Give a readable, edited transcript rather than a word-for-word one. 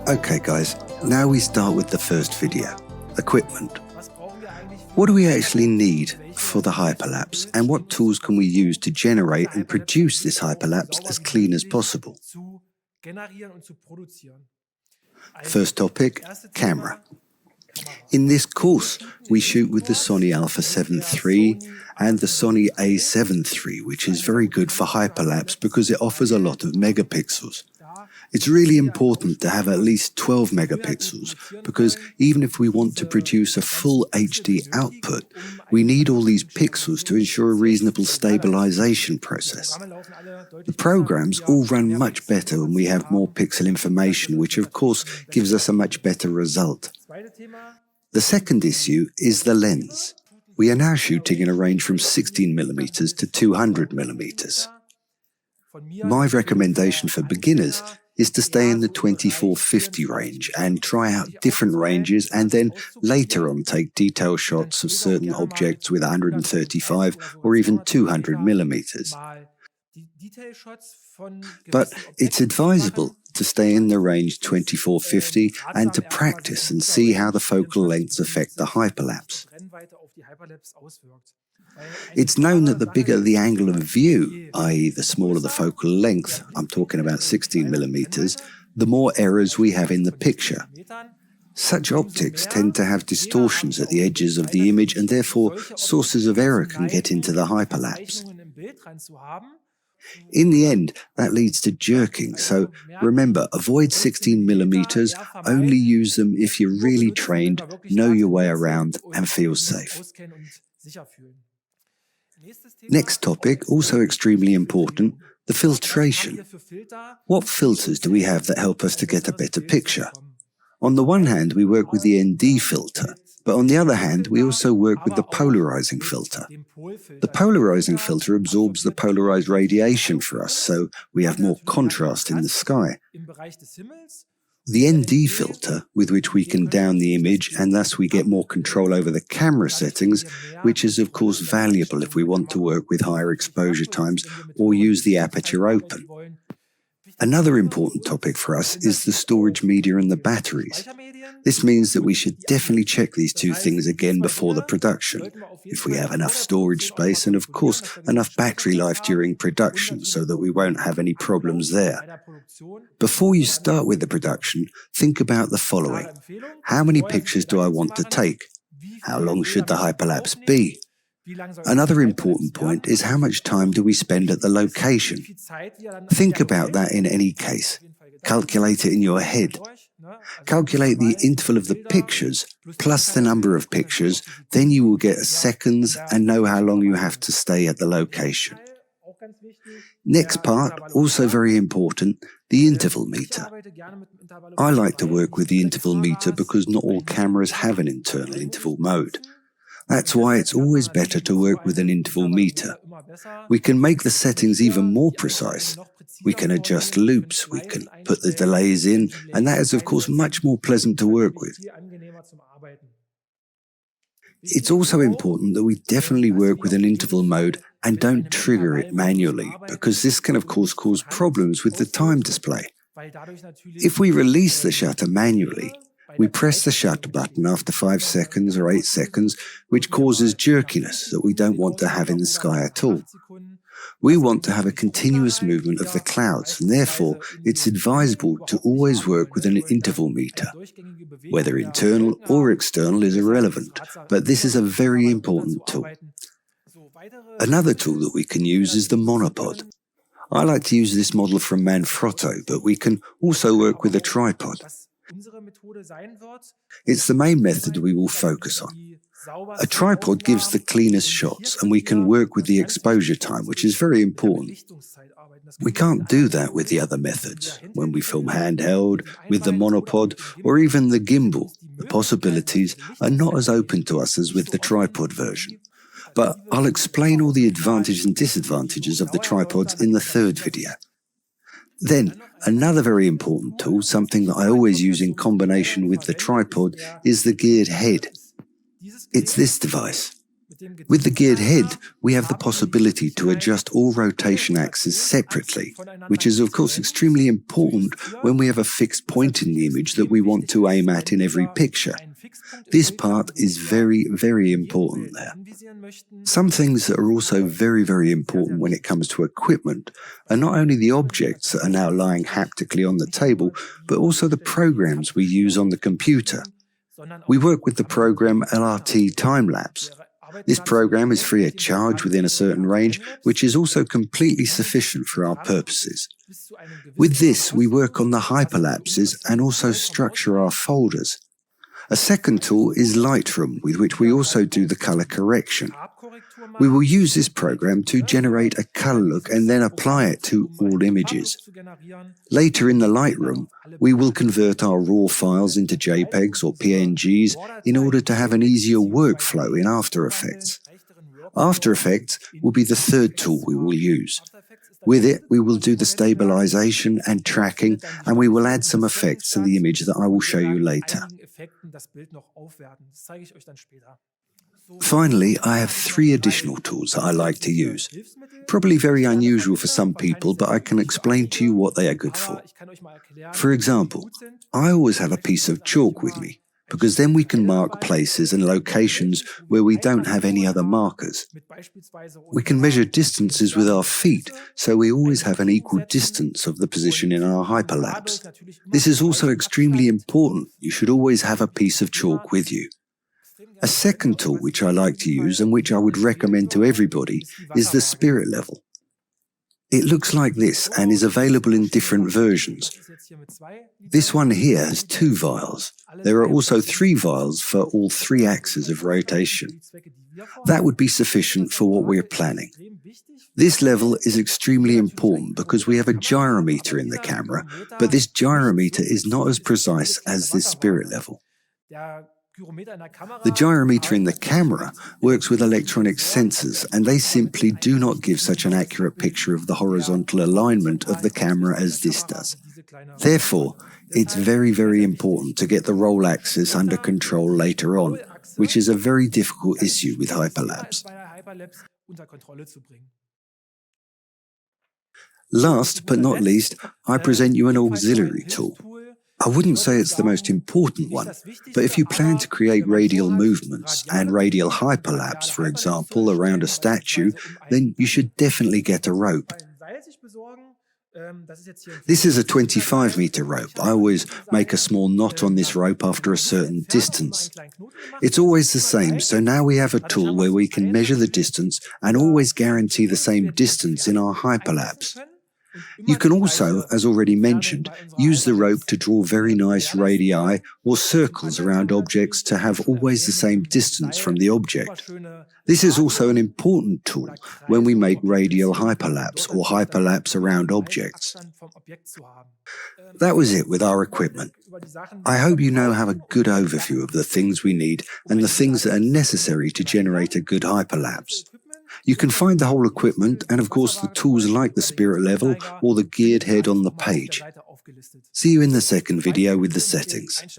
Okay guys, now we start with the first video, equipment. What do we actually need for the hyperlapse, and what tools can we use to generate and produce this hyperlapse as clean as possible? First topic, camera. In this course, we shoot with the Sony Alpha 7 III and the Sony A7 III, which is very good for hyperlapse because it offers a lot of megapixels. It's really important to have at least 12 megapixels because even if we want to produce a full HD output, we need all these pixels to ensure a reasonable stabilization process. The programs all run much better when we have more pixel information, which of course gives us a much better result. The second issue is the lens. We are now shooting in a range from 16mm to 200mm. My recommendation for beginners is to stay in the 24-50 range and try out different ranges and then later on take detail shots of certain objects with 135 or even 200mm. But it's advisable to stay in the range 24-50 and to practice and see how the focal lengths affect the hyperlapse. It's known that the bigger the angle of view, i.e. the smaller the focal length, I'm talking about 16mm, the more errors we have in the picture. Such optics tend to have distortions at the edges of the image and therefore sources of error can get into the hyperlapse. In the end, that leads to jerking, so remember, avoid 16mm, only use them if you're really trained, know your way around and feel safe. Next topic, also extremely important, the filtration. What filters do we have that help us to get a better picture? On the one hand, we work with the ND filter, but on the other hand, we also work with the polarizing filter. The polarizing filter absorbs the polarized radiation for us, so we have more contrast in the sky. The ND filter, with which we can down the image and thus we get more control over the camera settings, which is of course valuable if we want to work with higher exposure times or use the aperture open. Another important topic for us is the storage media and the batteries. This means that we should definitely check these two things again before the production, if we have enough storage space and of course enough battery life during production so that we won't have any problems there. Before you start with the production, think about the following. How many pictures do I want to take? How long should the hyperlapse be? Another important point is how much time do we spend at the location? Think about that in any case. Calculate it in your head. Calculate the interval of the pictures plus the number of pictures, then you will get seconds and know how long you have to stay at the location. Next part, also very important, the interval meter. I like to work with the interval meter because not all cameras have an internal interval mode. That's why it's always better to work with an interval meter. We can make the settings even more precise. We can adjust loops, we can put the delays in, and that is of course much more pleasant to work with. It's also important that we definitely work with an interval mode and don't trigger it manually, because this can of course cause problems with the time display. If we release the shutter manually, we press the shutter button after 5 seconds or 8 seconds, which causes jerkiness that we don't want to have in the sky at all. We want to have a continuous movement of the clouds, and therefore it's advisable to always work with an interval meter. Whether internal or external is irrelevant, but this is a very important tool. Another tool that we can use is the monopod. I like to use this model from Manfrotto, but we can also work with a tripod. It's the main method we will focus on. A tripod gives the cleanest shots and we can work with the exposure time, which is very important. We can't do that with the other methods. When we film handheld, with the monopod, or even the gimbal, the possibilities are not as open to us as with the tripod version. But I'll explain all the advantages and disadvantages of the tripods in the third video. Then, another very important tool, something that I always use in combination with the tripod, is the geared head. It's this device. With the geared head, we have the possibility to adjust all rotation axes separately, which is of course extremely important when we have a fixed point in the image that we want to aim at in every picture. This part is very, very important there. Some things that are also very, very important when it comes to equipment are not only the objects that are now lying haptically on the table, but also the programs we use on the computer. We work with the program LRT Timelapse. This program is free of charge within a certain range, which is also completely sufficient for our purposes. With this, we work on the hyperlapses and also structure our folders. A second tool is Lightroom, with which we also do the color correction. We will use this program to generate a color look and then apply it to all images. Later in the Lightroom, we will convert our raw files into JPEGs or PNGs in order to have an easier workflow in After Effects. After Effects will be the third tool we will use. With it, we will do the stabilization and tracking, and we will add some effects to the image that I will show you later. Finally, I have 3 additional tools that I like to use. Probably very unusual for some people, but I can explain to you what they are good for. For example, I always have a piece of chalk with me, because then we can mark places and locations where we don't have any other markers. We can measure distances with our feet, so we always have an equal distance of the position in our hyperlapse. This is also extremely important. You should always have a piece of chalk with you. A second tool which I like to use and which I would recommend to everybody is the spirit level. It looks like this and is available in different versions. This one here has 2 vials. There are also 3 vials for all 3 axes of rotation. That would be sufficient for what we're planning. This level is extremely important because we have a gyrometer in the camera, but this gyrometer is not as precise as this spirit level. The gyrometer in the camera works with electronic sensors, and they simply do not give such an accurate picture of the horizontal alignment of the camera as this does. Therefore, it's very, very important to get the roll axis under control later on, which is a very difficult issue with Hyperlapse. Last but not least, I present you an auxiliary tool. I wouldn't say it's the most important one, but if you plan to create radial movements and radial hyperlapse, for example, around a statue, then you should definitely get a rope. This is a 25-meter rope. I always make a small knot on this rope after a certain distance. It's always the same, so now we have a tool where we can measure the distance and always guarantee the same distance in our hyperlapse. You can also, as already mentioned, use the rope to draw very nice radii or circles around objects to have always the same distance from the object. This is also an important tool when we make radial hyperlapse or hyperlapse around objects. That was it with our equipment. I hope you now have a good overview of the things we need and the things that are necessary to generate a good hyperlapse. You can find the whole equipment and of course the tools like the spirit level or the geared head on the page. See you in the second video with the settings.